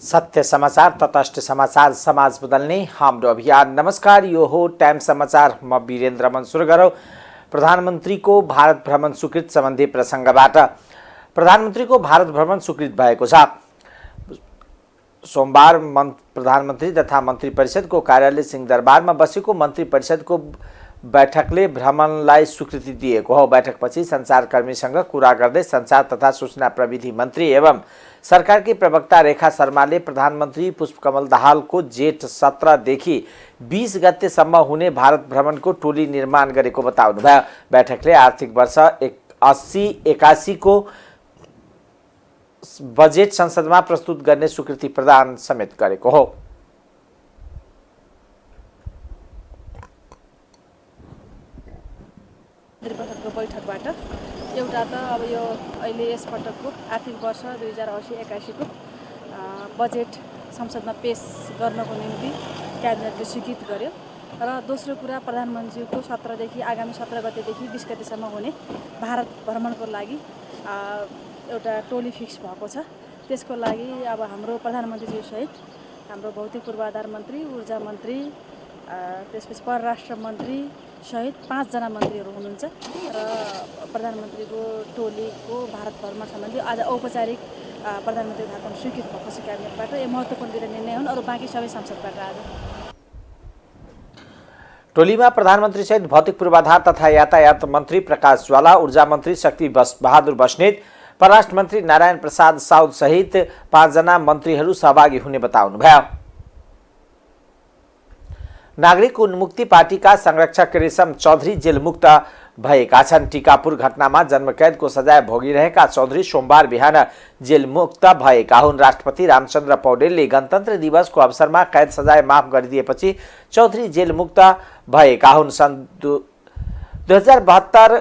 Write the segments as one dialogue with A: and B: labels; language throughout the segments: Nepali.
A: सत्य समाचार तटस्थ समाचार समाज बदल्ने हाम्रो अभियान। नमस्कार, यो हो टाइम समाचार। म वीरेन्द्र मन सुरु गरौँ प्रधानमन्त्रीको भारत भ्रमण स्वीकृत सम्बन्धी प्रसङ्गबाट। प्रधानमन्त्रीको भारत भ्रमण स्वीकृत भएको छ। सोमबार प्रधानमन्त्री तथा मन्त्री परिषदको कार्यालय सिंहदरबारमा बसेको मन्त्री परिषदको बैठकले भ्रमणलाई स्वीकृति दिएको हो। बैठकपछि सञ्चारकर्मीसँग कुरा गर्दै सञ्चार तथा सूचना प्रविधि मन्त्री एवं सरकारकी प्रवक्ता रेखा शर्माले प्रधानमन्त्री पुष्पकमल दाहालको जेठ 17 देखि 20 गतेसम्म हुने भारत भ्रमणको टोली निर्माण गरेको बताउनुभयो। बैठकले आर्थिक वर्ष 80-81 को बजेट संसदमा प्रस्तुत गर्ने स्वीकृति प्रदान समेत गरेको हो।
B: बैठकबाट एउटा त अब यो अहिले यसपटकको आर्थिक वर्ष 2080-81 को बजेट संसदमा पेश गर्नको निम्ति क्याबिनेटले स्वीकृत गर्यो र दोस्रो कुरा प्रधानमन्त्रीको 17 देखि आगामी 17 गतेदेखि 20 गतेसम्म हुने भारत भ्रमणको लागि एउटा टोली फिक्स भएको छ। त्यसको लागि अब हाम्रो प्रधानमन्त्रीज्यू सहित हाम्रो भौतिक पूर्वाधार मन्त्री, ऊर्जा मन्त्री, त्यसपछि परराष्ट्र मन्त्री सहित 5 जना मन्त्रीहरू हुनुहुन्छ र प्रधानमन्त्रीको टोलीको भारत भ्रमण सम्बन्धी आज औपचारिक प्रधानमन्त्री भ्रमण स्वीकृत भएको छ क्याबिनेटबाट। यो महत्त्वपूर्ण दुईटा निर्णय हुन्। अरू बाँकी सबै संसदबाट आज
A: टोलीमा प्रधानमन्त्री सहित भौतिक पूर्वाधार तथा यातायात मन्त्री प्रकाश ज्वाला, ऊर्जा मन्त्री शक्ति बहादुर बस्नेत, परराष्ट्र मन्त्री नारायण प्रसाद साउद सहित 5 जना मन्त्रीहरू सहभागी हुने बताउनुभयो। नागरिक उन्मुक्ति पार्टीका संरक्षक रेशम चौधरी जेलमुक्त भएका छन्। टिकापुर घटनामा जन्मकैदको सजाय भोगिरहेका चौधरी सोमबार बिहान जेलमुक्त भएका हुन्। राष्ट्रपति रामचन्द्र पौडेलले गणतन्त्र दिवसको अवसरमा कैद सजाय माफ गरिदिएपछि चौधरी जेलमुक्त भएका हुन्। सन् 2072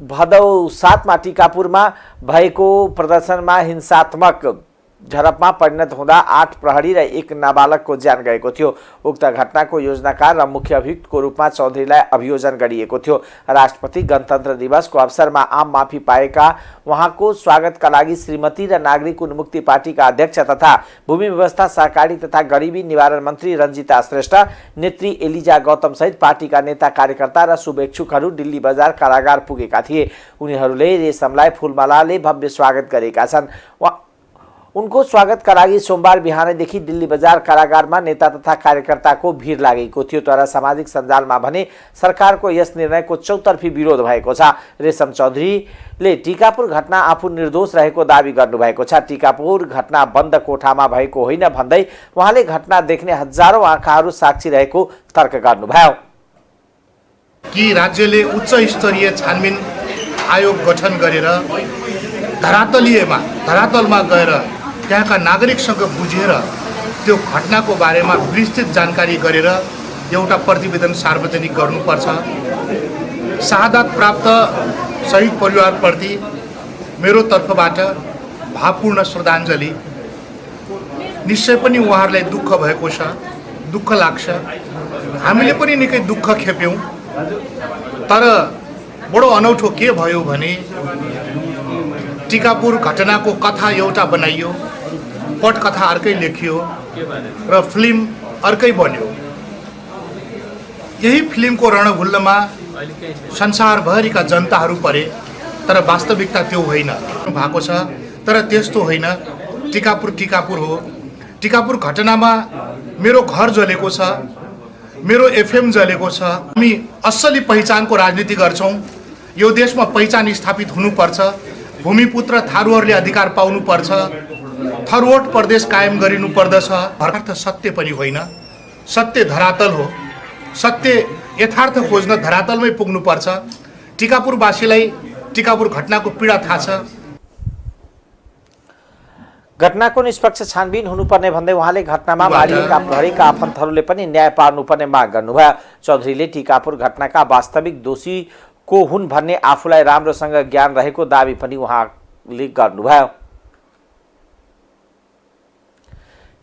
A: भदौ 7 मा टिकापुरमा भएको प्रदर्शनमा हिंसात्मक झडपमा परिणत हुँदा 8 प्रहरी र 1 नाबालकको ज्यान गएको थियो। उक्त घटनाको योजनाकार र मुख्य अभियुक्तको रूपमा चौधरीलाई अभियोजन गरिएको थियो। राष्ट्रपति गणतन्त्र दिवसको अवसरमा आम माफी पाएका उहाँको स्वागतका लागि श्रीमती र नागरिक उन्मुक्ति पार्टीका अध्यक्ष तथा भूमि व्यवस्था, सहकारी तथा गरिबी निवारण मन्त्री रञ्जिता श्रेष्ठ, नेत्री एलिजा गौतम सहित पार्टीका नेता, कार्यकर्ता र शुभेच्छुकहरू दिल्ली बजार कारागार पुगेका थिए। उनीहरूले रेशमलाई फूलमालाले भव्य स्वागत गरेका छन्। उनको स्वागतका लागि सोमबार बिहानैदेखि दिल्ली बजार कारागारमा नेता तथा कार्यकर्ताको भिड लागेको थियो। तर सामाजिक सञ्जालमा भने सरकारको यस निर्णयको चौतर्फी विरोध भएको छ। रेशम चौधरीले टिकापुर घटना आफू निर्दोष रहेको दावी गर्नुभएको छ। टिकापुर घटना बन्द कोठामा भएको होइन भन्दै उहाँले घटना देख्ने हजारौं आँखाहरू साक्षी रहेको तर्क गर्नुभयो।
C: कि राज्यले उच्च स्तरीय छानबिन आयोग गठन गरेर धरातलमा गएर त्यहाँका नागरिकसँग बुझेर त्यो घटनाको बारेमा विस्तृत जानकारी गरेर एउटा प्रतिवेदन सार्वजनिक गर्नुपर्छ। शहादत प्राप्त शहीद परिवारप्रति मेरो तर्फबाट भावपूर्ण श्रद्धाञ्जली। निश्चय पनि उहाँहरूलाई दुःख भएको छ, दुःख लाग्छ। हामीले पनि निकै दुःख खेप्यौँ। तर बडो अनौठो के भयो भने टिकापुर घटनाको कथा एउटा बनाइयो, पटकथा अर्कै लेखियो र फिल्म अर्कै बन्यो। यही फिल्मको रणभुल्लमा संसारभरिका जनताहरू परे, तर वास्तविकता त्यो होइन भएको छ। तर त्यस्तो होइन। टिकापुर हो। टिकापुर घटनामा मेरो घर जलेको छ, मेरो एफएम जलेको छ। हामी असली पहिचानको राजनीति गर्छौँ। यो देशमा पहिचान स्थापित हुनुपर्छ। भूमिपुत्र थारूहरूले अधिकार पाउनुपर्छ। थरवट प्रदेश कायम गरिनु पर्दछ। अर्थ सत्य पनि होइन, सत्य धरातल हो। सत्य यथार्थ खोज्न धरातलमै पुग्नुपर्छ। टिकापुरवासीलाई टिकापुर घटनाको पीडा थाहा छ।
A: घटनाको निष्पक्ष छानबिन हुनुपर्ने भन्दै उहाँले घटनामा मारिएका प्रहरीका आफन्तहरूले पनि न्याय पाउनुपर्ने माग गर्नुभयो। चौधरीले टिकापुर घटनाका वास्तविक दोषी को हुन् भन्ने आफूलाई राम्रोसँग ज्ञान रहेको दावी पनि उहाँले गर्नुभयो।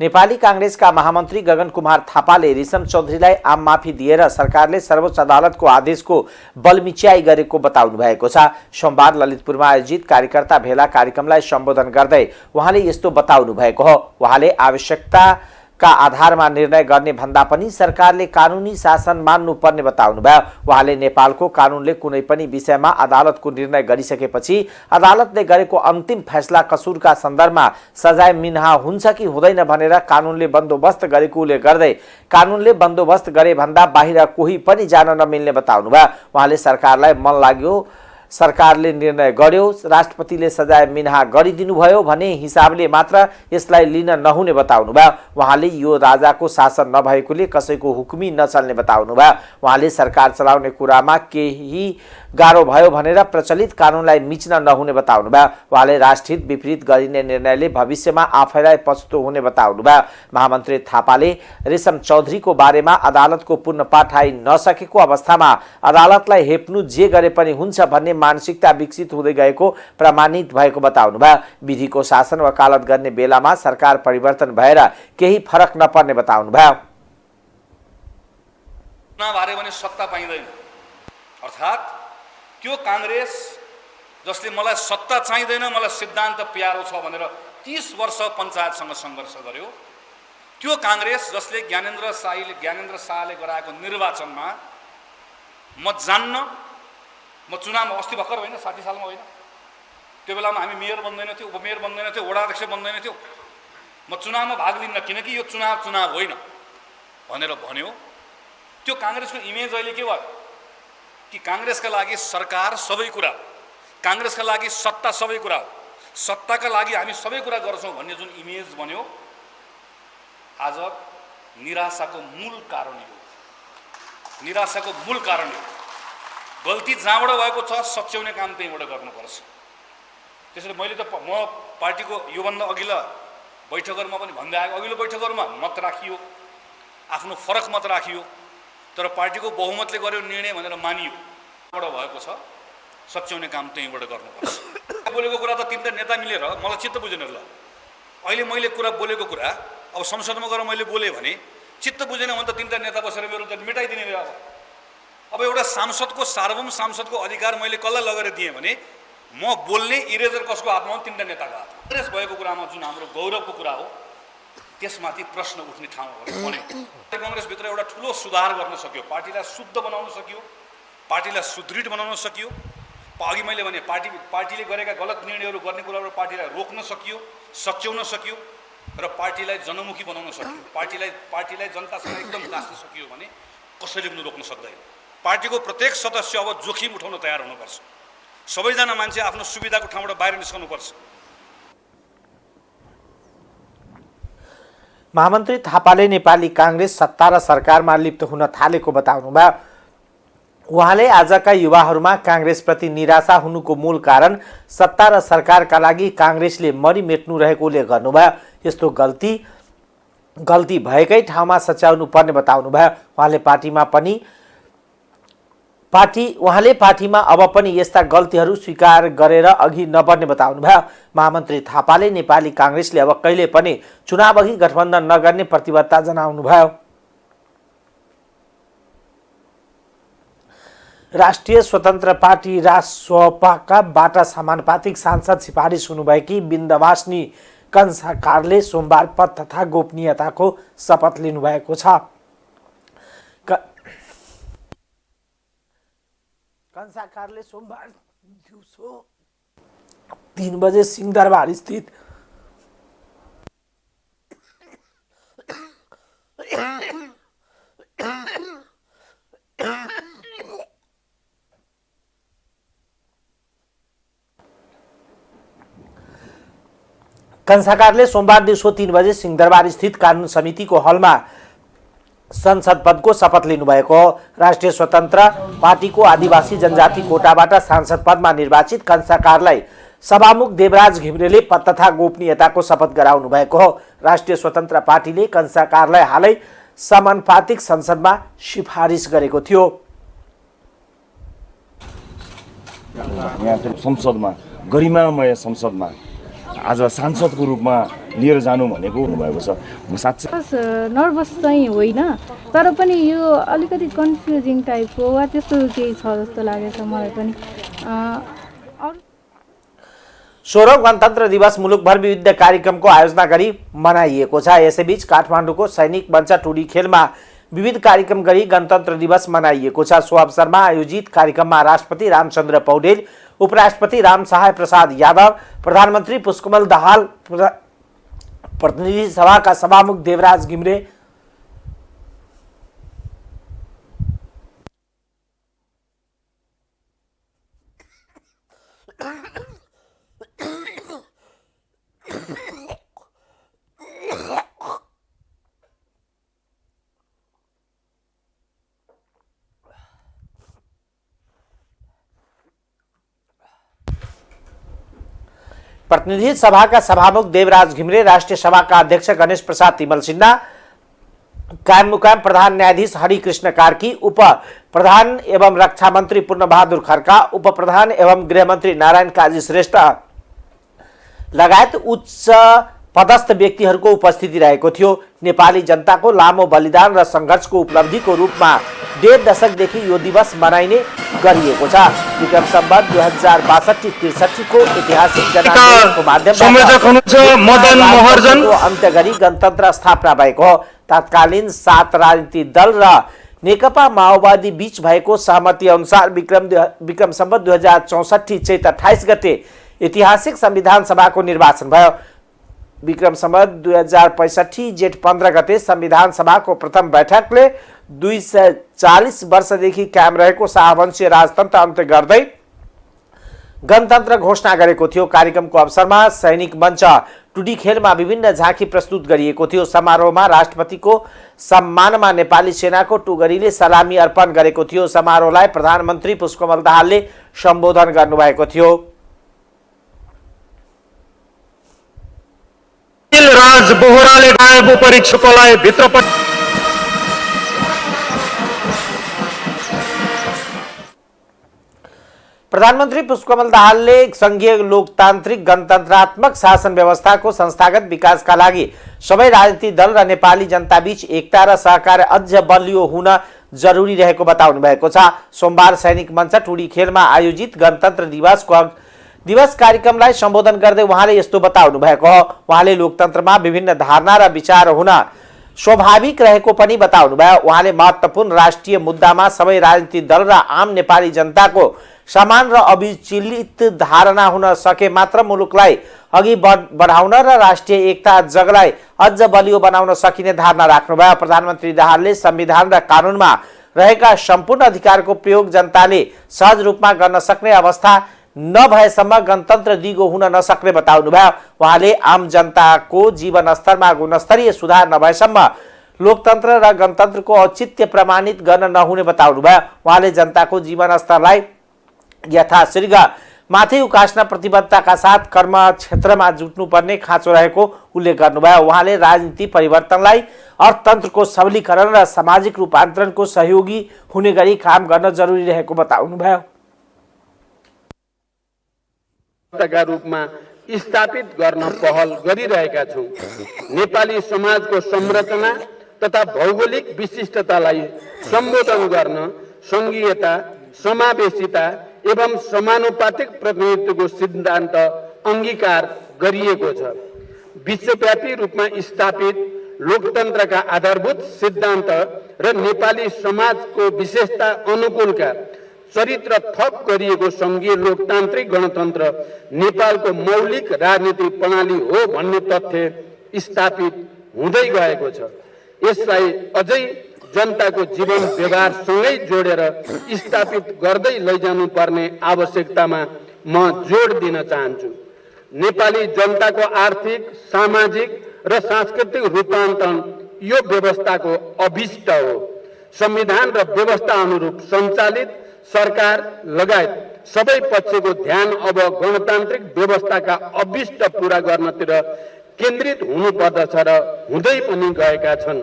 A: नेपाली कांग्रेसका महामन्त्री गगन कुमार थापाले रिसम चौधरीलाई आम माफी दिएर सरकारले सर्वोच्च अदालतको आदेशको बलमिच्याई गरेको बताउनु भएको छ। सोमबार ललितपुरमा आयोजित कार्यकर्ता भेला कार्यक्रमलाई सम्बोधन गर्दै उहाँले यस्तो बताउनु भएको हो। उहाँले आवश्यकताका आधारमा निर्णय गर्ने भन्दा पनि सरकारले कानुनी शासन मान्नुपर्ने बताउनु भयो। उहाँले नेपालको कानुनले कुनै पनि विषयमा अदालतको निर्णय गरिसकेपछि अदालतले गरेको अन्तिम फैसला कसुरका सन्दर्भमा सजाय मिन्हा हुन्छ कि हुँदैन भनेर कानुनले बन्दोबस्त गरेको उल्लेख गर्दै कानुनले बन्दोबस्त गरे भन्दा बाहिर कोही पनि जान नमिल्ने बताउनु भयो। उहाँले सरकारलाई मन लाग्यो, सरकारले निर्णय गर्यो, राष्ट्रपतिले सजाय मिन्हा गरिदिनु भयो भने हिसाबले मात्र यसलाई लिन नहुने बताउनु भयो। उहाँले यो राजाको शासन नभएकोले कसैको हुकुमी नचल्ने बताउनु भयो। उहाँले सरकार चलाउने कुरामा केही गाह्रो भयो भनेर प्रचलित कानुनलाई मिच्न नहुने बताउनु भयो। उहाँले राष्ट्रहित विपरीत गरिने निर्णयले भविष्यमा आफैलाई पछुतो हुने बताउनु भयो। महामन्त्री थापाले रेशम चौधरीको बारेमा अदालतको पूर्ण पाठ आइ नसकेको अवस्थामा अदालतलाई हेप्नु जे गरे पनि हुन्छ भन्ने मानसिकता विकसित हुँदै गएको प्रमाणित भएको बताउनु भयो। विधिको शासन वकालत गर्ने बेलामा सरकार परिवर्तन भएर केही फरक नपर्ने बताउनु भयो।
D: सत्ता पाइँदैन, अर्थात् त्यो कांग्रेस जसले मलाई सत्ता चाहिँदैन, मलाई सिद्धान्त प्यारो छ भनेर 30 वर्ष पञ्चायतसँग सङ्घर्ष गर्यो, त्यो कांग्रेस जसले ज्ञानेन्द्र शाहले गराएको निर्वाचनमा म चुनावमा अस्ति भर्खर होइन 60 सालमा होइन, त्यो बेलामा हामी मेयर बन्दैन थियो, उपमेयर बन्दैन थियो, वडा अध्यक्ष बन्दैन थियो, म चुनावमा भाग लिन्न किनकि यो चुनाव होइन भनेर भन्यो। त्यो कांग्रेसको इमेज अहिले के भयो कि कांग्रेसका लागि सरकार सबै कुरा हो, कांग्रेसका लागि सत्ता सबै कुरा हो, सत्ताका लागि हामी सबै कुरा गर्छौं भन्ने जुन इमेज बन्यो, आज निराशाको मूल कारण यो। निराशाको मूल कारण यो। गल्ती जहाँबाट भएको छ सच्याउने काम त्यहीँबाट गर्नुपर्छ। त्यसैले मैले त म पार्टीको योभन्दा अघिल्ला बैठकहरुमा पनि भन्दै आएको, अघिल्लो बैठकहरुमा मत राखियो, आफ्नो फरक मत राखियो, तर पार्टीको बहुमतले गर्यो निर्णय भनेर मानियो। बाट भएको छ सच्याउने काम त्यहीँबाट गर्नुपर्छ। बोलेको कुरा त तीनटा नेता मिलेर मलाई चित्त बुझेन ल। अहिले मैले कुरा बोलेको कुरा अब संसदमा गएर मैले बोले भने चित्त बुझेन भने त तीनटा नेता बसेर मेरो त मेटाइदिने भयो। अब एउटा सांसदको सार्वभौम सांसदको अधिकार मैले कसलाई लगेर दिएँ भने म बोल्ने इरेजर कसको हातमा हो? तीनटा नेताको हातमा। कांग्रेस भएको कुरामा जुन हाम्रो गौरवको कुरा हो त्यसमाथि प्रश्न उठ्ने ठाउँ बन्यो। कांग्रेसभित्र एउटा ठुलो सुधार गर्न सक्यो, पार्टीलाई शुद्ध बनाउन सक्यो, पार्टीलाई सुदृढ बनाउन सक्यो। अघि मैले भने पार्टीले गरेका गलत निर्णयहरू गर्ने कुराबाट पार्टीलाई रोक्न सकियो, सच्याउन सकियो र पार्टीलाई जनमुखी बनाउन सकियो। पार्टीलाई जनतासँग एकदम गाँच्न सकियो भने कसैले पनि रोक्न सक्दैन। पार्टीको प्रत्येक सदस्य अब जोखिम उठाउन तयार हुनुपर्छ। सबैजना मान्छे आफ्नो सुविधाको ठाउँबाट बाहिर निस्कनुपर्छ।
A: महामन्त्री थापाले नेपाली कांग्रेस सत्ता र सरकारमा लिप्त हुन थालेको बताउनुभयो। उहाँले आजका युवाहरूमा कांग्रेसप्रति निराशा हुनुको मूल कारण सत्ता र सरकारका लागि कांग्रेसले मरिमेट्नु रहेको उल्लेख गर्नुभयो। यस्तो गल्ती भएकै ठाउँमा सच्याउनु पर्ने बताउनुभयो। उहाँले पार्टीमा अब पनि यस्ता गल्तीहरू स्वीकार गरेर अघि नबढ्ने बताउनुभयो। महामन्त्री थापाले नेपाली कांग्रेसले अब कहिले पनि चुनावअघि गठबन्धन नगर्ने प्रतिबद्धता जनाउनुभयो। राष्ट्रिय स्वतन्त्र पार्टी रासपाका समानुपातिक सांसद सिफारिस हुनुभएकी बिन्दवासिनी कंसाकारले सोमबार पद तथा गोपनीयताको शपथ लिनुभएको छ। कंसाकारले सोमबार दिउँसो 3 बजे सिंहदरबार स्थित कंसाकारले सोमबार दिउँसो 3 बजे सिंहदरबार स्थित कानुन समितिको हलमा संसद पदको शपथ लिनुभएको हो। राष्ट्रिय स्वतन्त्र पार्टीको आदिवासी जनजाति कोटाबाट सांसद पदमा निर्वाचित कंसाकारलाई सभामुख देवराज घिमिरेले पद तथा गोपनीयताको शपथ गराउनु भएको हो। राष्ट्रिय स्वतन्त्र पार्टीले कंसाकारलाई हालै समानुपातिक संसदमा सिफारिस गरेको थियो।
E: यहाँ संसदमा गरिमामय संसदमा आज सांसदको रूपमा लिएर जानु भनेको हुनुभएको छ। म साँच्चै
F: नर्भस चाहिँ होइन, तर पनि यो अलिकति कन्फ्युजिङ टाइपको वा त्यस्तो केही छ जस्तो लागेको छ मलाई पनि।
A: 16औं गणतन्त्र दिवस मुलुकभर विविध कार्यक्रमको आयोजना गरी मनाइएको छ। यसैबीच काठमाडौँको सैनिक मञ्च टुडी खेलमा विविध कार्यक्रम गरी गणतन्त्र दिवस मनाइएको छ। सो अवसरमा आयोजित कार्यक्रममा राष्ट्रपति रामचन्द्र पौडेल, उपराष्ट्रपति रामसहाय प्रसाद यादव, प्रधानमन्त्री पुष्पकमल दाहाल, प्रतिनिधि सभाका सभामुख देवराज घिमिरे, प्रतिनिधि सभाका सभामुख देवराज घिमिरे, राष्ट्रिय सभाका अध्यक्ष गणेश प्रसाद तिमल सिन्हा, कायम मुकाम प्रधान न्यायाधीश हरिकृष्ण कार्की, उप प्रधान एवं रक्षा मन्त्री पूर्णबहादुर खड्का, उप प्रधान एवं गृहमन्त्री नारायण काजी श्रेष्ठ लगायत उच्च पदस्थ व्यक्तिहरूको उपस्थिति रहेको थियो। नेपाली जनताको लामो बलिदान र सङ्घर्षको उपलब्धिको रूपमा 1.5 दशकदेखि यो दिवस मनाइने गरिएको छ। विक्रम सम्वत 2062-63 को ऐतिहासिक जनादेशको माध्यमबाट अन्त्य गरी गणतन्त्र स्थापना भएको हो। तत्कालीन 7 राजनीतिक दल र नेकपा माओवादी बीच भएको सहमति अनुसार विक्रम सम्वत 2064 चैत 28 गते ऐतिहासिक संविधान सभाको निर्वाचन भयो। विक्रम सम्वत 2065 जेठ 15 गते संविधान सभाको प्रथम बैठकले 240 वर्षदेखि कायम रहेको शाहवंशीय राजतन्त्र अन्त्य गर्दै गणतन्त्र घोषणा गरेको थियो। कार्यक्रमको अवसरमा सैनिक मञ्च टुडी खेलमा विभिन्न झाँकी प्रस्तुत गरिएको थियो। समारोहमा राष्ट्रपतिको सम्मानमा नेपाली सेनाको टुगरीले सलामी अर्पण गरेको थियो। समारोहलाई प्रधानमन्त्री पुष्पकमल दाहालले सम्बोधन गर्नुभएको थियो।
G: राज बोहराले गएको परीक्षकलाई भित्र
A: प्रधानमन्त्री पुष्पकमल दाहालले संघीय लोकतान्त्रिक गणतन्त्रात्मक शासन व्यवस्थाको संस्थागत विकासका लागि सबै राजनीतिक दल र नेपाली जनताबीच एकता र सहकार अझ बलियो हुन जरुरी रहेको बताउनु भएको छ। सोमबार सैनिक मञ्च टुडी खेलमा आयोजित गणतन्त्र दिवस कार्यक्रमलाई सम्बोधन गर्दै उहाँले यस्तो बताउनु भएको हो। उहाँले लोकतन्त्रमा विभिन्न धारणा र विचार हुन स्वाभाविक रहेको पनि बताउनु भयो। उहाँले महत्त्वपूर्ण राष्ट्रिय मुद्दामा सबै राजनीतिक दल र आम नेपाली जनताको समान र अविचलित धारणा हुन सके मात्र मुलुकलाई अघि बढाउन र राष्ट्रिय एकता जगलाई अझ बलियो बनाउन सकिने धारणा राख्नुभयो। प्रधानमन्त्री दाहालले संविधान र कानुनमा रहेका सम्पूर्ण अधिकारको प्रयोग जनताले सहज रूपमा गर्न सक्ने अवस्था नभएसम्म गणतन्त्र दिगो हुन नसक्ने बताउनुभयो। उहाँले आम जनताको जीवन स्तरमा गुणस्तरीय सुधार नभएसम्म लोकतन्त्र र गणतन्त्रको औचित्य प्रमाणित गर्न नहुने बताउनुभयो। उहाँले जनताको जीवन स्तरलाई यथाशीघ्र माथि उकास्न प्रतिबद्धताका साथ कर्म क्षेत्रमा जुट्नुपर्ने खाँचो रहेको उल्लेख गर्नुभयो। उहाँले राजनीति परिवर्तनलाई अर्थतन्त्रको सबलीकरण र सामाजिक रूपान्तरणको सहयोगी हुने गरी काम गर्न जरुरी रहेको बताउनुभयो।
H: का रूपमा स्थापित गर्न पहल गरिरहेका छौं। नेपाली समाजको संरचना तथा भौगोलिक विशिष्टतालाई सम्बोधन गर्न संघीयता, समावेशिता एवं समानुपातिक प्रतिनिधित्वको सिद्धान्त अंगीकार गरिएको छ। विश्वव्यापी रूपमा स्थापित लोकतन्त्रका आधारभूत सिद्धान्त र नेपाली समाजको विशेषता अनुकूलका चरित्र थप गरिएको संघीय लोकतान्त्रिक गणतन्त्र नेपालको मौलिक राजनीतिक प्रणाली हो भन्ने तथ्य स्थापित हुँदै गएको छ। यसलाई अझै जनताको जीवन व्यवहारसँगै जोडेर स्थापित गर्दै लैजानुपर्ने आवश्यकतामा म जोड दिन चाहन्छु। नेपाली जनताको आर्थिक, सामाजिक र सांस्कृतिक रूपान्तरण यो व्यवस्थाको अभिष्ट हो। संविधान र व्यवस्था अनुरूप सञ्चालित सरकार लगायत सबै पक्षको ध्यान अब गणतान्त्रिक व्यवस्थाका अभिष्ट पूरा गर्नतिर केन्द्रित हुनुपर्दछ र हुँदै पनि गएका छन्।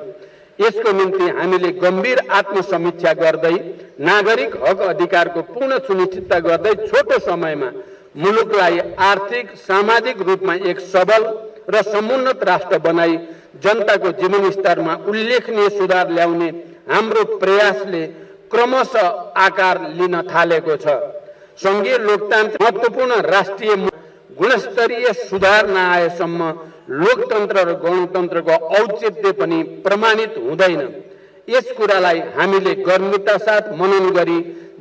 H: यसको निम्ति हामीले गम्भीर आत्मसमीक्षा गर्दै नागरिक हक अधिकारको पूर्ण सुनिश्चितता गर्दै छोटो समयमा मुलुकलाई आर्थिक सामाजिक रूपमा एक सबल र समुन्नत राष्ट्र बनाई जनताको जीवनस्तरमा उल्लेखनीय सुधार ल्याउने हाम्रो प्रयासले क्रमशः आकार लिन थालेको छ। संघीय लोकतन्त्र महत्त्वपूर्ण राष्ट्रिय गुणस्तरीय सुधार नआएसम्म लोकतन्त्र र गणतन्त्रको औचित्य पनि प्रमाणित हुँदैन। यस कुरालाई हामीले गर्मिता साथ मनन गरी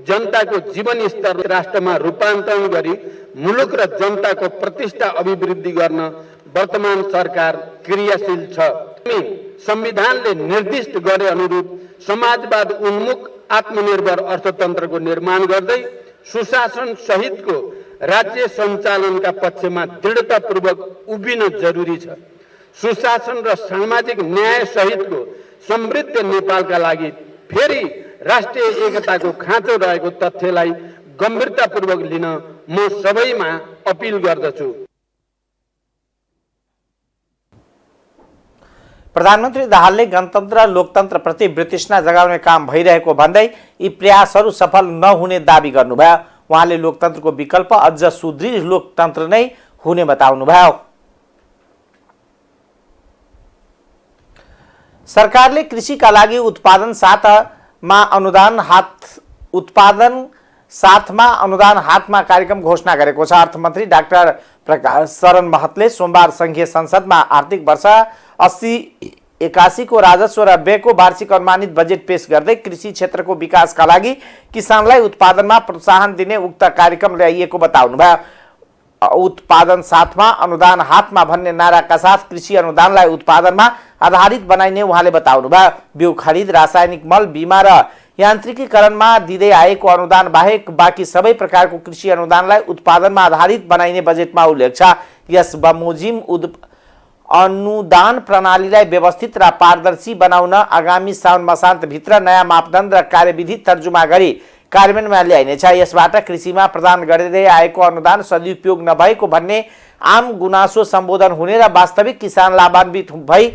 H: जनताको जीवनस्तर राष्ट्रमा रूपान्तरण गरी मुलुक र जनताको प्रतिष्ठा अभिवृद्धि गर्न वर्तमान सरकार क्रियाशील छ। संविधानले निर्दिष्ट गरे अनुरूप समाजवाद उन्मुख आत्मनिर्भर अर्थतन्त्रको निर्माण गर्दै सुशासन सहितको राज्य सञ्चालनका पक्षमा दृढतापूर्वक उभिन जरुरी छ। सुशासन र सामाजिक न्याय सहितको समृद्ध नेपालका लागि फेरि राष्ट्रिय एकताको खाँचो रहेको तथ्यलाई गम्भीरतापूर्वक लिन म सबैमा अपिल गर्दछु।
A: प्रधानमन्त्री दाहालले गणतन्त्र लोकतन्त्र प्रति वितृष्णा जगाउने काम भइरहेको भन्दै यी प्रयासहरू सफल नहुने दाबी गर्नुभयो। उहाँले लोकतन्त्रको विकल्प अझ सुदृढ लोकतन्त्र नै हुने बताउनुभयो। सरकारले कृषिका लागि उत्पादन साथमा अनुदान हातमा कार्यक्रम घोषणा गरेको छ। अर्थमन्त्री डाक्टर प्रकाश शरण महतले सोमबार संघीय संसदमा आर्थिक वर्ष 80-81 को राजस्व र व्ययको वार्षिक अनुमानित बजेट पेश गर्दै कृषि क्षेत्रको विकासका लागि किसानलाई उत्पादनमा प्रोत्साहन दिने उक्त कार्यक्रम ल्याइएको बताउनुभयो। उत्पादन साथमा अनुदान हातमा भन्ने नाराका साथ कृषि अनुदानलाई उत्पादनमा आधारित बनाइने उहाँले बताउनुभयो। बिउ खरिद, रासायनिक मल, बिमा र यान्त्रिकीकरणमा दिँदै आएको अनुदान बाहेक बाँकी सबै प्रकारको कृषि अनुदानलाई उत्पादनमा आधारित बनाइने बजेटमा उल्लेख छ। यस बमोजिम अनुदान प्रणालीलाई व्यवस्थित र पारदर्शी बनाउन आगामी साउन मसान्तभित्र नयाँ मापदण्ड र कार्यविधि तर्जुमा गरी कार्यान्वयनमा ल्याइनेछ। यसबाट कृषिमा प्रदान गरिँदै आएको अनुदान सदुपयोग नभएको भन्ने आम गुनासो सम्बोधन हुने र वास्तविक किसान लाभान्वित भई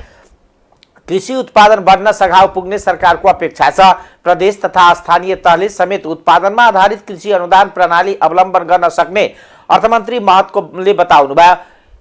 A: कृषि उत्पादन बढ्न सघाउ पुग्ने सरकारको अपेक्षा छ। प्रदेश तथा स्थानीय तहले समेत उत्पादनमा आधारित कृषि अनुदान प्रणाली अवलम्बन गर्न सक्ने अर्थमन्त्री महतले बताउनुभयो।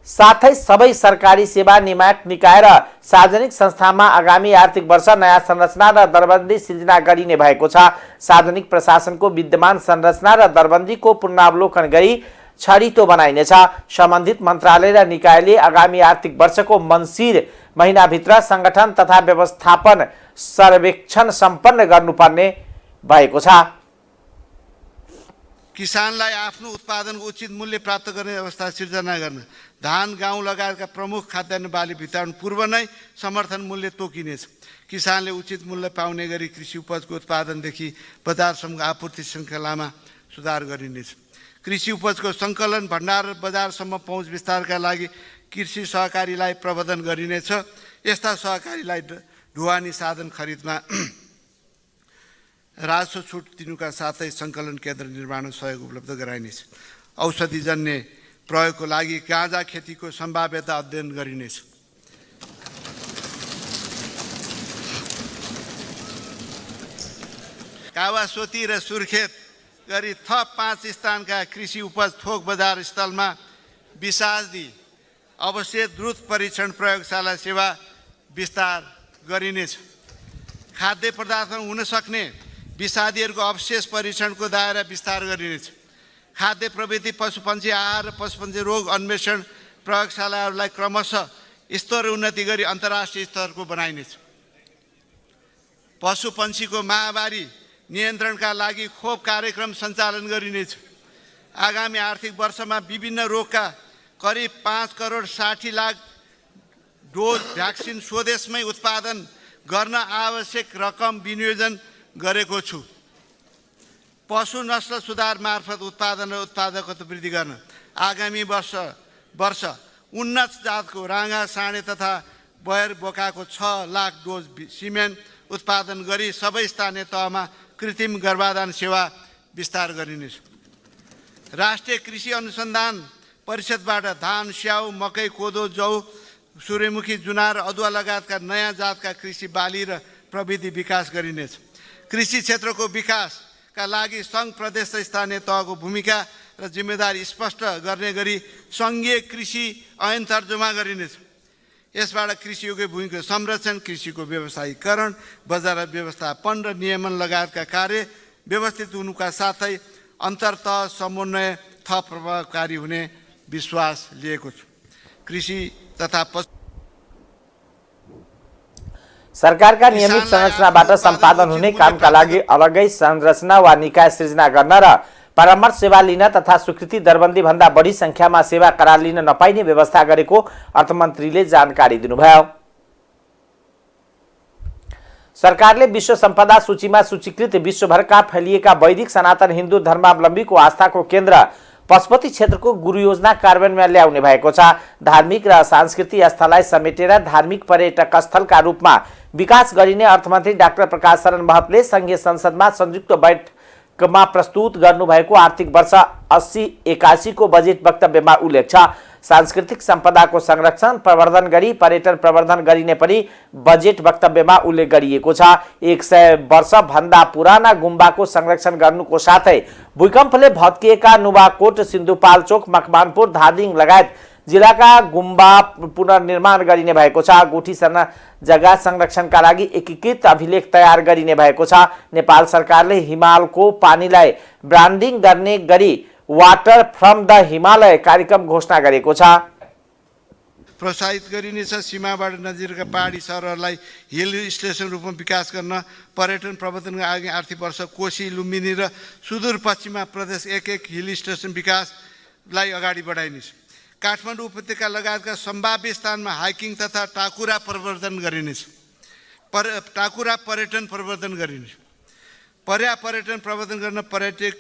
A: साथै सबै सरकारी सेवा, नियामक निकाय र सार्वजनिक संस्थामा आगामी आर्थिक वर्ष नयाँ संरचना र दरबन्दी सिर्जना गरिने भएको छ। सार्वजनिक प्रशासनको विद्यमान संरचना र दरबन्दीको पुनरावलोकन गरी छरितो बनाइनेछ। सम्बन्धित मन्त्रालय र निकायले आगामी आर्थिक वर्षको मङ्सिर महिनाभित्र संगठन तथा व्यवस्थापन सर्वेक्षण सम्पन्न गर्नुपर्ने भएको छ।
I: किसानलाई आफ्नो उत्पादनको उचित मूल्य प्राप्त गर्ने अवस्था सिर्जना गर्न धान, गहुँ लगायतका प्रमुख खाद्यान्न बाली वितरण पूर्व नै समर्थन मूल्य तोकिनेछ। किसानले उचित मूल्य पाउने गरी कृषि उपजको उत्पादनदेखि बजारसम्मको आपूर्ति श्रृङ्खलामा सुधार गरिनेछ। कृषि उपजको सङ्कलन, भण्डार र बजारसम्म पहुँच विस्तारका लागि कृषि सहकारीलाई प्रबन्धन गरिनेछ। यस्ता सहकारीलाई ढुवानी साधन खरिदमा राजस्व छुट दिनुका साथै सङ्कलन केन्द्र निर्माण सहयोग उपलब्ध गराइनेछ। औषधिजन्य प्रयोगको लागि गाँजा खेतीको सम्भाव्यता अध्ययन गरिनेछ। कावासोती र सुर्खेत गरी थप 5 स्थानका कृषि उपज थोक बजार स्थलमा विषादी अवशेष द्रुत परीक्षण प्रयोगशाला सेवा विस्तार गरिनेछ। खाद्य पदार्थमा हुन सक्ने विषादीहरूको अवशेष परीक्षणको दायरा विस्तार गरिनेछ। खाद्य प्रविधि, पशुपन्छी आहार र पशुपन्छी रोग अन्वेषण प्रयोगशालाहरूलाई क्रमशः स्तर उन्नति गरी अन्तर्राष्ट्रिय स्तरको बनाइनेछ। पशुपन्छीको महामारी नियन्त्रणका लागि खोप कार्यक्रम सञ्चालन गरिनेछ। आगामी आर्थिक वर्षमा विभिन्न रोगका करिब 5,60,00,000 डोज भ्याक्सिन स्वदेशमै उत्पादन गर्न आवश्यक रकम विनियोजन गरेको छु। पशु नस्ल सुधार मार्फत उत्पादन र उत्पादकता वृद्धि गर्न आगामी वर्ष उन्नत जातको राँगा, साँडे तथा बयर बोकाको 6 लाख डोज सिमेन्ट उत्पादन गरी सबै स्थानीय तहमा कृत्रिम गर्भाधान सेवा विस्तार गरिनेछ। राष्ट्रिय कृषि अनुसन्धान परिषदबाट धान, स्याउ, मकै, कोदो, जौ, सूर्यमुखी, जुना र अदुवा लगायतका नयाँ जातका कृषि बाली र प्रविधि विकास गरिनेछ। कृषि क्षेत्रको विकासका लागि सङ्घ, प्रदेश र स्थानीय तहको भूमिका र जिम्मेदारी स्पष्ट गर्ने गरी सङ्घीय कृषि ऐन तर्जुमा गरिनेछ। यसबाट कृषियोग्य भूमिको संरक्षण, कृषिको व्यवसायीकरण, बजार व्यवस्थापन र नियमन लगायतका कार्य व्यवस्थित हुनुका साथै अन्तर्तः समन्वय थप प्रभावकारी हुने विश्वास लिएको छु। कृषि तथा
A: सरकारका नियमित संरचनाबाट सम्पादन हुने कामका लागि अलगै संरचना वा निकाय सृजना गर्न र परामर्श सेवा लिन तथा स्वीकृति दरबन्दी भन्दा बढी संख्यामा सेवा करार लिन नपाइने व्यवस्था गरेको अर्थमन्त्रीले जानकारी दिनुभयो। सरकारले विश्व सम्पदा सूचीमा सूचीकृत विश्वभरका फैलिएका वैदिक सनातन हिन्दू धर्मावलम्बीको आस्थाको केन्द्र पशुपति क्षेत्रको गुरु योजना कार्यान्वयनमा ल्याउने भएको छ। धार्मिक र सांस्कृतिक स्थललाई समेटेर धार्मिक पर्यटक स्थलका रूपमा विकास गरिने अर्थमन्त्री डाक्टर प्रकाश शरण महतले संघीय संसदमा संयुक्त बैठकमा प्रस्तुत गर्नुभएको आर्थिक वर्ष 80-81 को बजेट वक्तव्यमा उल्लेख छ। सांस्कृतिक सम्पदाको संरक्षण प्रवर्धन गरी पर्यटन प्रवर्धन गरिने पनि बजेट वक्तव्यमा उल्लेख गरिएको छ। 100 वर्ष भन्दा पुराना गुम्बाको संरक्षण गर्नुको साथै भूकम्पले भत्किएका नुवाकोट, सिन्धुपाल्चोक, मकवानपुर, धादिङ लगायत जिल्लाका गुम्बा पुनर्निर्माण गरिने भएको छ। गुठी जग्गा संरक्षणका लागि एकीकृत अभिलेख तयार गरिने भएको छ। नेपाल सरकारले हिमालको पानीलाई ब्रान्डिङ गर्ने गरी वाटर फ्रम द हिमालय कार्यक्रम घोषणा गरेको छ।
I: प्रोत्साहित गरिनेछ। सीमाबाट नजिकका पहाडी सहरहरूलाई हिल स्टेसन रूपमा विकास गर्न पर्यटन प्रवर्धनका लागि आर्थिक वर्ष कोशी, लुम्बिनी र सुदूरपश्चिमा प्रदेश एक हिल स्टेसन विकासलाई अगाडि बढाइनेछ। काठमाडौँ उपत्यका लगायतका सम्भाव्य स्थानमा हाइकिङ तथा टाकुरा प्रवर्धन गरिनेछ। टाकुरा पर्यटन प्रवर्धन गरिनेछ। पर्यटन प्रवर्धन गर्न पर्यटक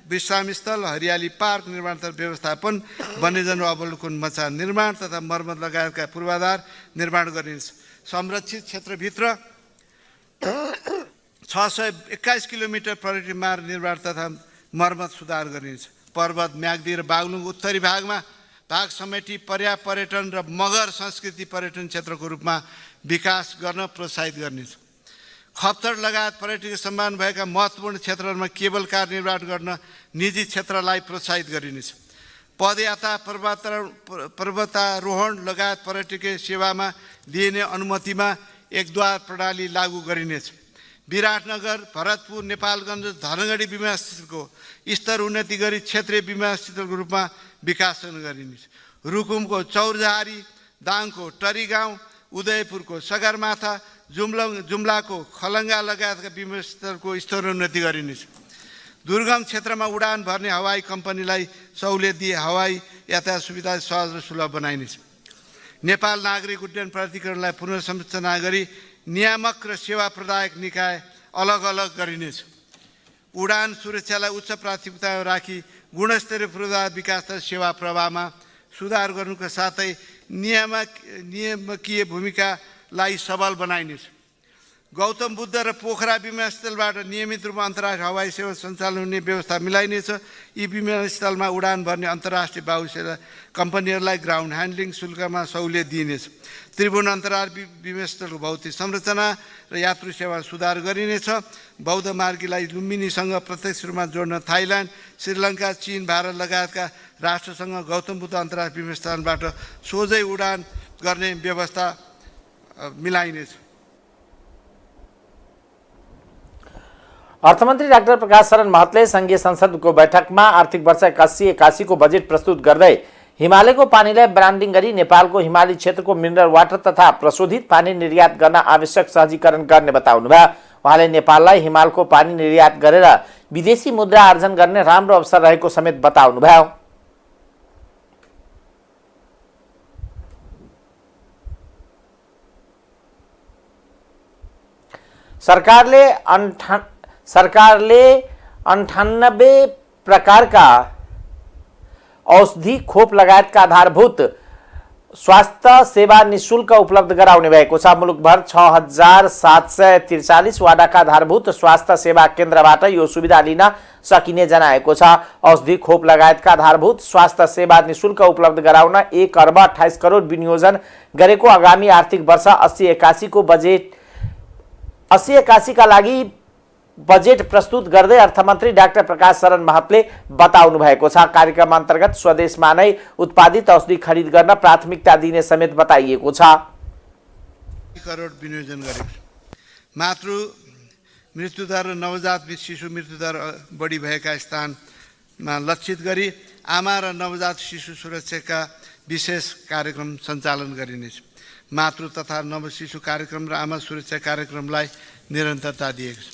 I: विश्राम स्थल, हरियाली पार्क निर्माण तथा व्यवस्थापन, वन्यजन्तु अवलोकन मचान निर्माण तथा मर्मत लगायतका पूर्वाधार निर्माण गरिनेछ। संरक्षित क्षेत्रभित्र 621 किलोमिटर पर्यटन मार्ग निर्माण तथा मर्मत सुधार गरिनेछ। पर्वत, म्याग्दी र बागलुङ उत्तरी भागमा भाग समेटी पर्यटन र मगर संस्कृति पर्यटन क्षेत्रको रूपमा विकास गर्न प्रोत्साहित गरिनेछ। खप्तर लगायत पर्यटकीय सम्भावना भएका महत्त्वपूर्ण क्षेत्रहरूमा केबल कार निर्माण गर्न निजी क्षेत्रलाई प्रोत्साहित गरिनेछ। पदयात्रा, पर्वतारोहण लगायत पर्यटकीय सेवामा दिइने अनुमतिमा एकद्वार प्रणाली लागू गरिनेछ। विराटनगर, भरतपुर, नेपालगञ्ज, धनगढी विमानस्थलको स्तर उन्नति गरी क्षेत्रीय विमानस्थलको रूपमा विकासन गरिनेछ। रुकुमको चौरजहारी, दाङको टरीगाउँ, उदयपुरको सगरमाथा, जुम्लाको खलङ्गा लगायतका विमानस्थलको स्तरोन्नति गरिनेछ। दुर्गम क्षेत्रमा उडान भर्ने हवाई कम्पनीलाई सहुलियत दिए हवाई यातायात सुविधा सहज र सुलभ बनाइनेछ। नेपाल नागरिक उड्डयन प्राधिकरणलाई पुनर्संरचना गरी नियामक र सेवा प्रदायक निकाय अलग अलग गरिनेछ। उडान सुरक्षालाई उच्च प्राथमिकता राखी गुणस्तरीय पूर्वाधार विकास र सेवा प्रवाहमा सुधार गर्नुका साथै नियामकीय भूमिकालाई सबल बनाइनेछ। गौतम बुद्ध र पोखरा विमानस्थलबाट नियमित रूपमा अन्तर्राष्ट्रिय हवाई सेवा सञ्चालन हुने व्यवस्था मिलाइनेछ। यी विमानस्थलमा उडान भर्ने अन्तर्राष्ट्रिय वायुसेवा कम्पनीहरूलाई ग्राउन्ड ह्यान्डलिङ शुल्कमा सहुलियत दिइनेछ। त्रिभुवन अन्तर्राष्ट्रिय विमानस्थलको भौतिक संरचना र यात्रु सेवा सुधार गरिनेछ। बौद्ध मार्गीलाई लुम्बिनीसँग प्रत्यक्ष रूपमा जोड्न थाइल्यान्ड, श्रीलङ्का, चीन, भारत लगायतका राष्ट्रसँग गौतम बुद्ध अन्तर्राष्ट्रिय विमानस्थलबाट सोझै उडान गर्ने व्यवस्था मिलाइनेछ।
A: अर्थमन्त्री डाक्टर प्रकाश शरण महतले संघीय संसदको बैठकमा आर्थिक वर्ष 81-81 को बजेट प्रस्तुत गर्दै हिमालयको पानीलाई ब्रान्डिङ गरी नेपालको हिमाली क्षेत्रको मिनरल वाटर तथा प्रशोधित पानी निर्यात गर्न आवश्यक सहजीकरण गर्ने बताउनुभयो। उहाँले नेपाललाई हिमालको पानी निर्यात गरेर विदेशी मुद्रा आर्जन गर्ने राम्रो अवसर रहेको समेत बताउनुभयो। सरकारले 98 प्रकारका औषधि, खोप लगायतका आधारभूत स्वास्थ्य सेवा निःशुल्क उपलब्ध गराउने भएको छ। मुलुकभर 6743 वडाका आधारभूत स्वास्थ्य सेवा केन्द्रबाट यो सुविधा लिन सकिने जनाएको छ। औषधि, खोप लगायतका आधारभूत स्वास्थ्य सेवा निःशुल्क उपलब्ध गराउन 1 अर्ब 28 करोड विनियोजन गरेको आगामी आर्थिक वर्ष 80-81 को बजेट 80-81 का लागि बजेट प्रस्तुत गर्दै अर्थमन्त्री डाक्टर प्रकाश शरण महतले बताउनु भएको छ। कार्यक्रम अन्तर्गत स्वदेशमा नै उत्पादित औषधि खरिद गर्न प्राथमिकता दिने समेत बताइएको छ।
I: करोड विनियोजन गरेको छ। मातृ मृत्युदर र नवजात शिशु मृत्युदर बढी भएका स्थानमा लक्षित गरी आमा र नवजात शिशु सुरक्षाका विशेष कार्यक्रम सञ्चालन गरिनेछ। मातृ तथा नवशिशु कार्यक्रम र आमा सुरक्षा कार्यक्रमलाई निरन्तरता दिएको छ।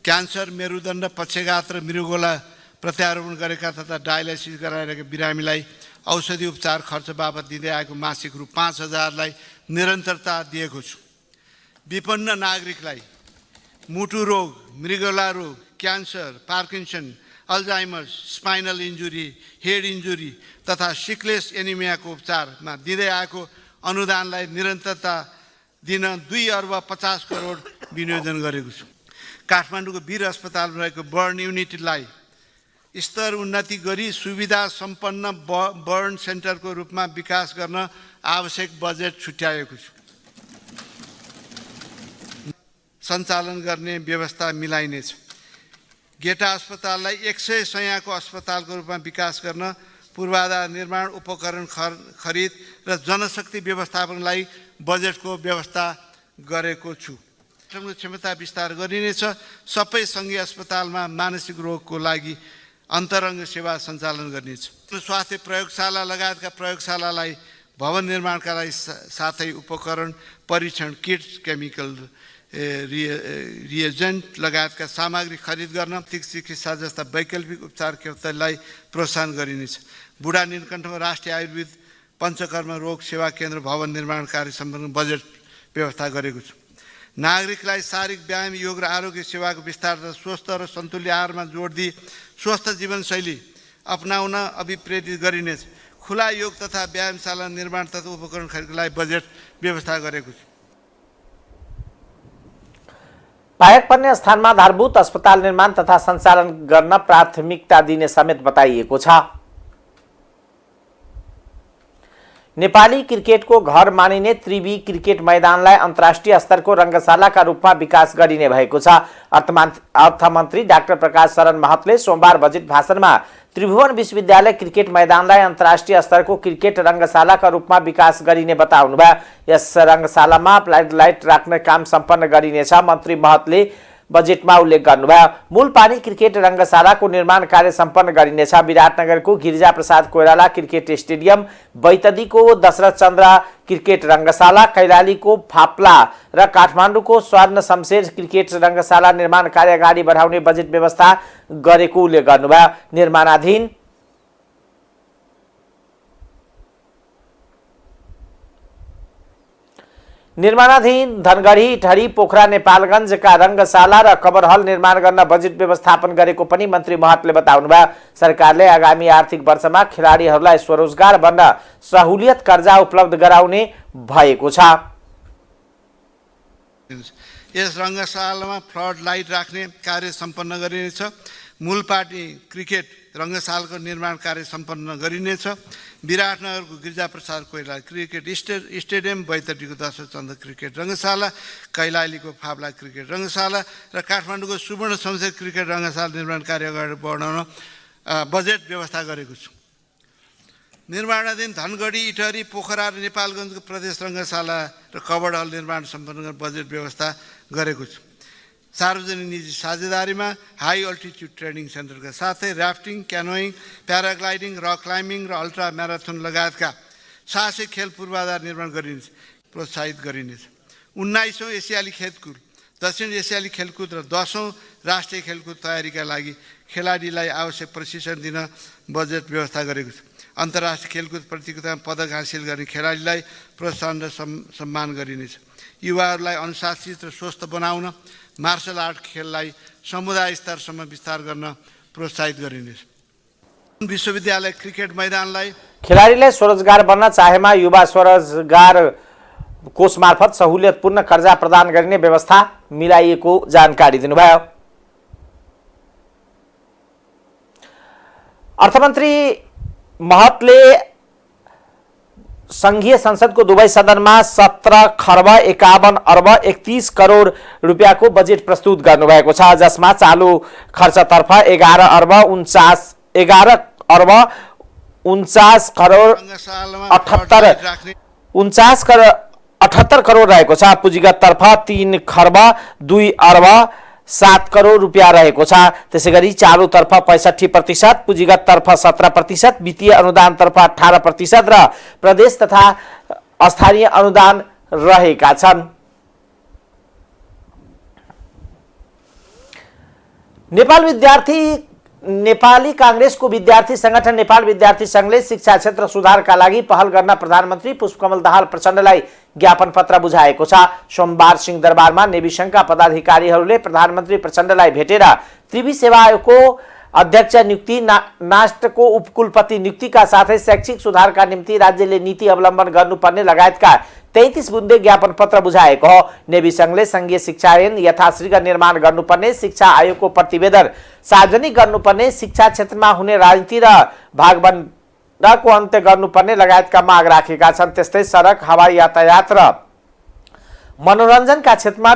I: क्यान्सर, मेरुदण्ड, पक्षघात र मृगोला प्रत्यारोपण गरेका तथा डायलाइसिस गराएका बिरामीलाई औषधि उपचार खर्च बापत दिँदै आएको मासिक रु 5,000लाई निरन्तरता दिएको छु। विपन्न नागरिकलाई मुटु रोग, मृगोला रोग, cancer, Parkinson, Alzheimer's, spinal injury, head injury तथा सिकलेस एनिमियाको उपचारमा दिँदै आएको अनुदानलाई निरन्तरता दिन 2 अर्ब 50 करोड विनियोजन गरेको छु। काठमाडौँको वीर अस्पतालमा रहेको बर्न युनिटलाई स्तर उन्नति गरी सुविधा सम्पन्न बर्न सेन्टरको रूपमा विकास गर्न आवश्यक बजेट छुट्याएको छु। सञ्चालन गर्ने व्यवस्था मिलाइनेछ। गेटा अस्पताललाई 100 शय्याको अस्पतालको रूपमा विकास गर्न पूर्वाधार निर्माण, उपकरण खरिद र जनशक्ति व्यवस्थापनलाई बजेटको व्यवस्था गरेको छु। क्षमता विस्तार गरिनेछ। सबै सङ्घीय अस्पतालमा मानसिक रोगको लागि अन्तरङ्ग सेवा सञ्चालन गरिनेछ। स्वास्थ्य प्रयोगशाला लगायतका प्रयोगशालालाई भवन निर्माणका लागि साथै उपकरण, परीक्षण किट्स, केमिकल रिएजेन्ट लगायतका सामग्री खरिद गर्न चिकित्सा जस्ता वैकल्पिक उपचार केन्द्रलाई प्रोत्साहन गरिनेछ। बुढा नीलकण्ठमा राष्ट्रिय आयुर्वेद पञ्चकर्म रोग सेवा केन्द्र भवन निर्माण कार्य सम्बन्धी बजेट व्यवस्था गरेको छु। नागरिकलाई शारीरिक व्यायाम, योग र आरोग्य सेवाको विस्तार र स्वस्थ र सन्तुलित आहारमा जोड दिई स्वस्थ जीवनशैली अपनाउन अभिप्रेरित गरिनेछ। खुला योग तथा व्यायामशाला निर्माण तथा उपकरण खरिदको लागि बजेट व्यवस्था गरेको छु।
A: पायक पर्ने स्थानमा आधारभूत अस्पताल निर्माण तथा सञ्चालन गर्न प्राथमिकता दिने समेत बताइएको छ। नेपाली क्रिकेटको घर मानिने त्रिवी क्रिकेट मैदानलाई अन्तर्राष्ट्रिय स्तरको रङ्गशालाका रूपमा विकास गरिने भएको छ। अर्थमन्त्री डाक्टर प्रकाश शरण महतले सोमबार बजेट भाषणमा त्रिभुवन विश्वविद्यालय क्रिकेट मैदानलाई अन्तर्राष्ट्रिय स्तरको क्रिकेट रङ्गशालाका रूपमा विकास गरिने बताउनुभयो। यस रङ्गशालामा फ्लडलाइट राख्ने काम सम्पन्न गरिनेछ। मन्त्री महतले बजेटमा उल्लेख गर्नुभयो। मूल पानी क्रिकेट रङ्गशालाको निर्माण कार्य सम्पन्न गरिनेछ। विराटनगरको गिरिजा प्रसाद कोइराला क्रिकेट स्टेडियम, बैतडीको दशरथ चन्द्र क्रिकेट रङ्गशाला, कैलालीको फाप्ला र काठमाडौँको स्वर्ण शमशेर क्रिकेट रङ्गशाला निर्माण कार्य अगाडि बढाउने बजेट व्यवस्था गरेको उल्लेख गर्नुभयो। निर्माणाधीन धनगढी, ठडी, पोखरा, नेपालगञ्जका रङ्गशाला र कभर हल निर्माण गर्न बजेट व्यवस्थापन गरेको पनि मन्त्री महतले बताउनुभयो। सरकारले आगामी आर्थिक वर्षमा खेलाडीहरूलाई स्वरोजगार बन्न सहुलियत कर्जा उपलब्ध गराउने भएको छ।
I: यस रङ्गशालामा फ्लड लाइट राख्ने कार्य सम्पन्न गरिनेछ। मूल पार्टी क्रिकेट रङ्गशालाको निर्माण कार्य सम्पन्न गरिनेछ। विराटनगरको गिरिजा प्रसाद कोइराला क्रिकेट स्टेडियम, बैतडीको दशरथ चन्द्र क्रिकेट रङ्गशाला, कैलालीको फाप्ला क्रिकेट रङ्गशाला र काठमाडौँको सुवर्ण शमशेर क्रिकेट रङ्गशाला निर्माण कार्य अगाडि बढाउन बजेट व्यवस्था गरेको छु। निर्माणाधीन धनगढी, इटहरी, पोखरा र नेपालगञ्जको प्रदेश रङ्गशाला र कभर हल निर्माण सम्पन्न गर्ने बजेट व्यवस्था गरेको छु। सार्वजनिक निजी साझेदारीमा हाई अल्टिट्युड ट्रेनिङ सेन्टरका साथै rafting, canoeing, paragliding, rock climbing र अल्ट्रा म्याराथन लगायतका साहसिक खेल पूर्वाधार निर्माण गरिनेछ, प्रोत्साहित गरिनेछ। 19औँ एसियाली खेलकुद, दक्षिण एसियाली खेलकुद र 10औँ राष्ट्रिय खेलकुद तयारीका लागि खेलाडीलाई आवश्यक प्रशिक्षण दिन बजेट व्यवस्था गरेको छ। अन्तर्राष्ट्रिय खेलकुद प्रतियोगितामा पदक हासिल गर्ने खेलाडीलाई प्रोत्साहन र सम्मान गरिनेछ। युवाहरूलाई अनुशासित र स्वस्थ बनाउन मार्शल आर्ट खेललाई समुदाय स्तरसम्म विस्तार गर्न प्रोत्साहित गरिनेछ। विश्वविद्यालय क्रिकेट मैदानलाई
A: खेलाडीलाई स्वरोजगार बन्न चाहेमा युवा स्वरोजगार कोष मार्फत सहुलियतपूर्ण कर्जा प्रदान गरिने व्यवस्था मिलाइएको जानकारी दिनुभयो। अर्थमन्त्री महतले संघीय संसदको दुवै सदनमा 17 खर्ब 51 अर्ब 31 करोड रुपियाँको बजेट प्रस्तुत गर्नुभएको छ, जसमा चालु खर्चतर्फ 11 अर्ब 49 करोड 78 करोड रहेको छ। पुँजीगततर्फ 3 खर्ब 2 अर्ब 7 करोड रुपियाँ रहेको छ। त्यसैगरी चालुतर्फ 65%, पुँजीगततर्फ 17%, वित्तीय अनुदानतर्फ 18% र प्रदेश तथा स्थानीय अनुदान रहेका छन्। नेपाली कांग्रेसको विद्यार्थी संगठन नेपाल विद्यार्थी संघले शिक्षा क्षेत्र सुधारका लागि पहल गर्न प्रधानमन्त्री पुष्पकमल दाहाल प्रचण्डलाई ज्ञापन पत्र बुझाएको छ। सोमबार सिंहदरबारमा नेभी संघका पदाधिकारीहरूले प्रधानमन्त्री प्रचण्डलाई भेटेर त्रिवी सेवा आयोगको अध्यक्ष नियुक्ति, नास्टको उपकुलपति नियुक्तिका साथै शैक्षिक सुधारका निम्ति राज्यले नीति अवलम्बन गर्नुपर्ने लगायतका 33 बुँदे ज्ञापन पत्र बुझाएको हो। नेभी संघले संघीय शिक्षा ऐन यथाशीघ्र निर्माण गर्नुपर्ने, शिक्षा आयोगको प्रतिवेदन सार्वजनिक गर्नुपर्ने, शिक्षा क्षेत्रमा हुने राजनीति र भागबण्डाको अन्त्य गर्नुपर्ने लगायतका माग राखेका छन्। त्यस्तै सडक, हवाई यातायात र मनोरञ्जनका क्षेत्रमा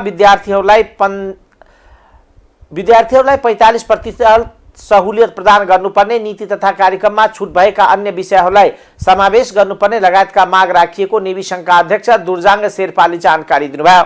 A: विद्यार्थीहरूलाई 45% सहुलियत प्रदान गर्नुपर्ने, नीति तथा कार्यक्रममा छुट भएका अन्य विषयहरूलाई समावेश गर्नुपर्ने लगायतका माग राखिएको नेभी संघका अध्यक्ष दुर्जाङ शेर्पाले जानकारी दिनुभयो।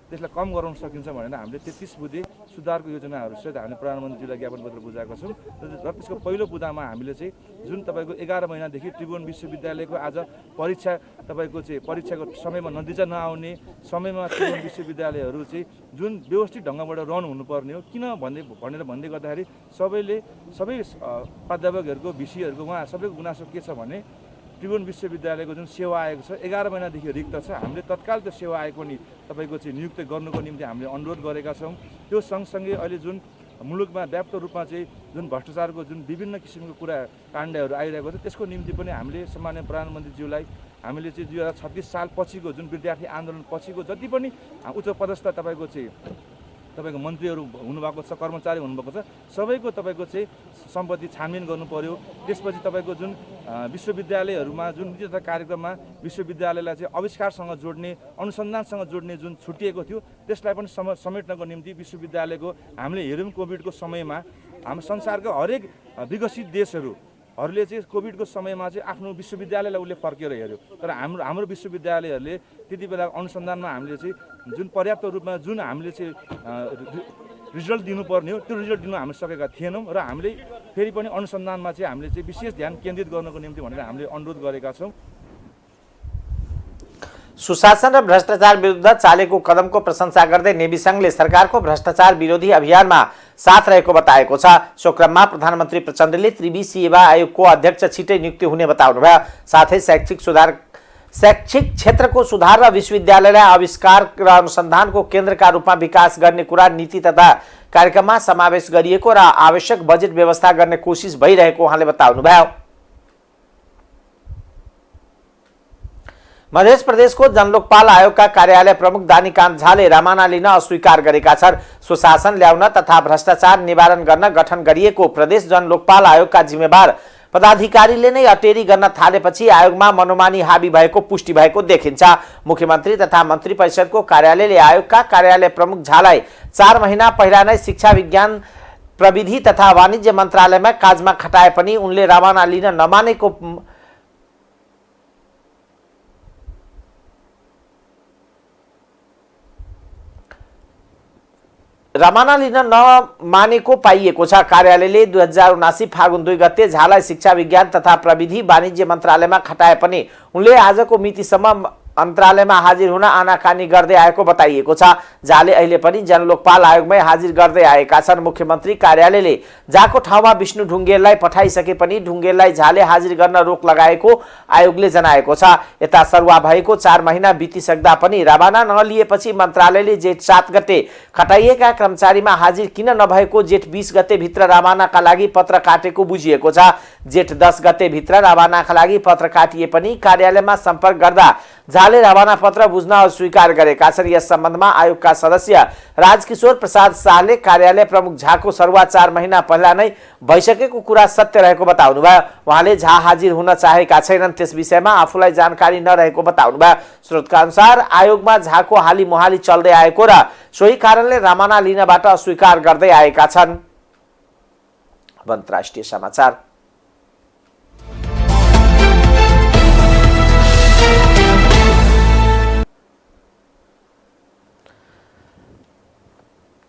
E: त्यसलाई कम गराउन सकिन्छ भनेर हामीले 33 बुँदे सुधारको योजनाहरूसहित हामीले प्रधानमन्त्रीज्यूलाई ज्ञापन पत्र बुझाएका छौँ र त्यसको पहिलो बुँदामा हामीले चाहिँ जुन तपाईँको 11 महिनादेखि त्रिभुवन विश्वविद्यालयको आज परीक्षा तपाईँको चाहिँ परीक्षाको समयमा नतिजा नआउने समयमा त्रिभुवन विश्वविद्यालयहरू चाहिँ जुन व्यवस्थित ढङ्गबाट रन हुनुपर्ने हो किन भनेर भन्दै गर्दाखेरि सबै प्राध्यापकहरूको भिसीहरूको उहाँ सबैको गुनासो के छ भने त्रिभुवन विश्वविद्यालयको जुन सेवा आयोग छ 11 महिनादेखि रिक्त छ। हामीले तत्काल त्यो सेवा आयोग पनि तपाईँको चाहिँ नियुक्त गर्नुको निम्ति हामीले अनुरोध गरेका छौँ। त्यो सँगसँगै अहिले जुन मुलुकमा व्याप्त रूपमा चाहिँ जुन भ्रष्टाचारको जुन विभिन्न किसिमको कुरा काण्डहरू आइरहेको छ त्यसको निम्ति पनि हामीले सम्माननीय प्रधानमन्त्रीज्यूलाई हामीले चाहिँ 2036 साल पछिको जुन विद्यार्थी आन्दोलन पछिको जति पनि उच्च पदस्थ तपाईँको मन्त्रीहरू हुनुभएको छ, कर्मचारी हुनुभएको छ, सबैको तपाईँको चाहिँ सम्पत्ति छानबिन गर्नु पर्यो। त्यसपछि तपाईँको जुन विश्वविद्यालयहरूमा जुन नीति तथा कार्यक्रममा विश्वविद्यालयलाई चाहिँ आविष्कारसँग जोड्ने, अनुसन्धानसँग जोड्ने जुन छुटिएको थियो त्यसलाई पनि समेट्नको निम्ति विश्वविद्यालयको हामीले हेऱ्यौँ कोभिडको समयमा हाम्रो संसारको हरेक विकसित देशहरूले चाहिँ कोभिडको समयमा चाहिँ आफ्नो विश्वविद्यालयलाई उसले फर्केर हेऱ्यो, तर हाम्रो विश्वविद्यालयहरूले त्यति बेला अनुसन्धानमा हामीले चाहिँ जुन पर्याप्त रूपमा जुन हामीले चाहिँ रिजल्ट दिनुपर्ने हो त्यो रिजल्ट दिन हामी सकेका थिएनौँ र हामीले फेरि पनि अनुसन्धानमा चाहिँ हामीले चाहिँ विशेष ध्यान केन्द्रित गर्नको निम्ति भनेर हामीले अनुरोध गरेका छौँ।
A: सुशासन र भ्रष्टाचार विरुद्ध चालेको कदमको प्रशंसा गर्दै नेभी संघले सरकारको भ्रष्टाचार विरोधी अभियानमा साथ रहेको बताएको छ। सो क्रममा प्रधानमन्त्री प्रचण्डले त्रिवी सेवा आयोगको अध्यक्ष छिटै नियुक्ति हुने बताउनुभयो। साथै शैक्षिक क्षेत्रको सुधार र विश्वविद्यालयलाई आविष्कार र अनुसन्धानको केन्द्रका रूपमा विकास गर्ने कुरा नीति तथा कार्यक्रममा समावेश गरिएको र आवश्यक बजेट व्यवस्था गर्ने कोसिस भइरहेको उहाँले बताउनुभयो। मध्य प्रदेशको जनलोकपाल आयोगका कार्यालय प्रमुख दानीकान्त झाले रमाना लिन अस्वीकार गरेका छन्। सुशासन ल्याउन तथा भ्रष्टाचार निवारण गर्न गठन गरिएको प्रदेश जनलोकपाल आयोगका जिम्मेवार पदाधिकारीले नै अटेरी गर्न थालेपछि आयोगमा मनोमानी हावी भएको पुष्टि भएको देखिन्छ। मुख्यमन्त्री तथा मन्त्री परिषदको कार्यालयले आयोगका कार्यालय प्रमुख झालाई 4 महिना पहिला नै शिक्षा, विज्ञान, प्रविधि तथा वाणिज्य मन्त्रालयमा काजमा खटाए पनि उनले रमाना लिन नमानेको पाइएको छ। कार्यालयले 2079 फागुन 2 गते झालाई शिक्षा, विज्ञान तथा प्रविधि वाणिज्य मन्त्रालयमा खटाए पनि उनले आजको मितिसम्म मन्त्रालयमा हाजिर हुन आनाकानी गर्दै आएको बताइएको छ। झाले अहिले पनि जनलोकपाल आयोगमै हाजिर गर्दै आएका छन्। मुख्यमन्त्री कार्यालयले जाको ठाउँमा विष्णु ढुङ्गेललाई पठाइसके पनि ढुङ्गेललाई झाले हाजिर गर्न रोक लगाएको आयोगले जनाएको छ। यता सरुवा भएको 4 महिना बितिसक्दा पनि रवाना नलिएपछि मन्त्रालयले जेठ 7 गते खटाइएका कर्मचारीमा हाजिर किन नभएको जेठ 20 गते भित्र रवानाका लागि पत्र काटेको बुझिएको छ। जेठ 10 गते भित्र रवानाका लागि पत्र काटिए पनि कार्यालयमा सम्पर्क गर्दा झाले रवाना पत्र बुझ्न अस्वीकार गरेका छन्। यस सम्बन्धमा आयोगका सदस्य राजकिशोर प्रसाद शाहले कार्यालय प्रमुख झाको सरुवा 4 महिना पहिला नै भइसकेको कुरा सत्य रहेको बताउनुभयो। उहाँले झा हाजिर हुन चाहेका छैनन्, त्यस विषयमा आफूलाई जानकारी नरहेको बताउनुभयो। स्रोतका अनुसार आयोगमा झाको हाली मुहाली चल्दै आएको र सोही कारणले रवाना लिनबाट अस्वीकार गर्दै आएका छन्। अन्तर्राष्ट्रिय समाचार।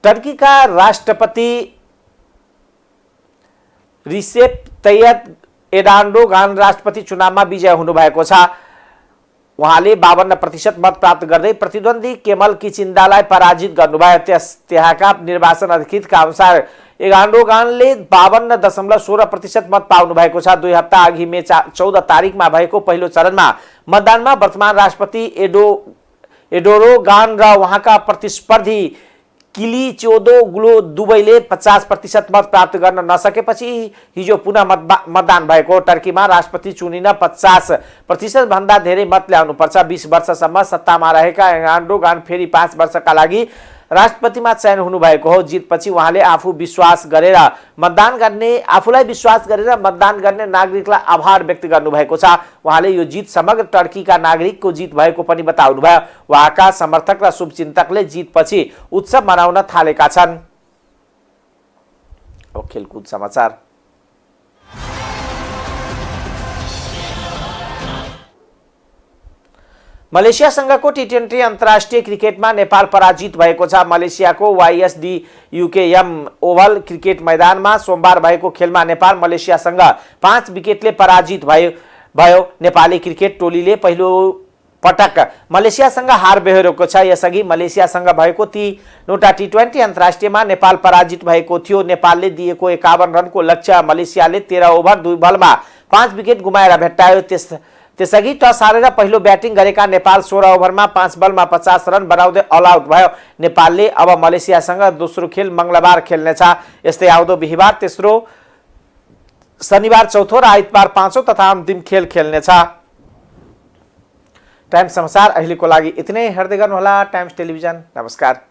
A: टर्कीका राष्ट्रपति रिसेप तैयप एर्डोगान राष्ट्रपति चुनावमा विजय हुनुभएको छ। उहाँले 52% मत प्राप्त गर्दै प्रतिद्वन्दी केमल किचिन्दालाई पराजित गर्नुभयो। त्यहाँका निर्वाचन अधिकृतका अनुसार एर्डोगानले 52.16% मत पाउनु भएको छ। 2 हप्ता अघि मे 14 तारिकमा भएको पहिलो चरणमा मतदानमा वर्तमान राष्ट्रपति एर्डोगान र उहाँका प्रतिस्पर्धी किलिचोदोग्लु दुवैले 50% मत प्राप्त गर्न नसकेपछि हिजो पुनः मतदान भएको। टर्कीमा राष्ट्रपति चुनिन 50% भन्दा धेरै मत ल्याउनु पर्छ। 20 वर्षसम्म सत्तामा रहेका एर्डोगान फेरि 5 वर्षका लागि राष्ट्रपतिमा चयन हुनुभएको हो। जितपछि उहाँले आफूलाई विश्वास गरेर मतदान गर्ने नागरिकलाई आभार व्यक्त गर्नुभएको छ। उहाँले यो जित समग्र टर्कीका नागरिकको जित भएको पनि बताउनुभयो। उहाँका समर्थक र शुभचिन्तकले जितपछि उत्सव मनाउन थालेका छन्। अब खेलकुद समाचार। मलेसियासँगको टी20 अन्तर्राष्ट्रिय क्रिकेटमा नेपाल पराजित भएको छ। मलेसियाको YSDUKM ओभल क्रिकेट मैदानमा सोमबार भएको खेलमा नेपाल मलेसियासँग 5 विकेटले पराजित भयो। नेपाली क्रिकेट टोलीले पहिलो पटक मलेसियासँग हार बेहोरेको छ। यसअघि मलेसियासँग भएको 3वटा टी20 अन्तर्राष्ट्रियमा नेपाल पराजित भएको थियो। नेपालले दिएको 51 रनको लक्ष्य मलेसियाले 13 ओभर 2 बलमा 5 विकेट गुमाएर भेट्टायो। त्यसअघि टस हारेर पहिलो ब्याटिङ गरेका नेपाल 16 ओभरमा 5 बलमा 50 रन बनाउँदै अल आउट भयो। नेपालले अब मलेसियासँग दोस्रो खेल मंगलबार खेल्नेछ। यस्तै आउँदो बिहीबार तेस्रो, शनिबार चौथो र आइतबार पाँचौं तथा अन्तिम खेल खेल्नेछ। टाइम्स समाचार अहिलेको लागि यति नै। हेर्दै गर्नुहोला टाइम्स टेलिभिजन। नमस्कार।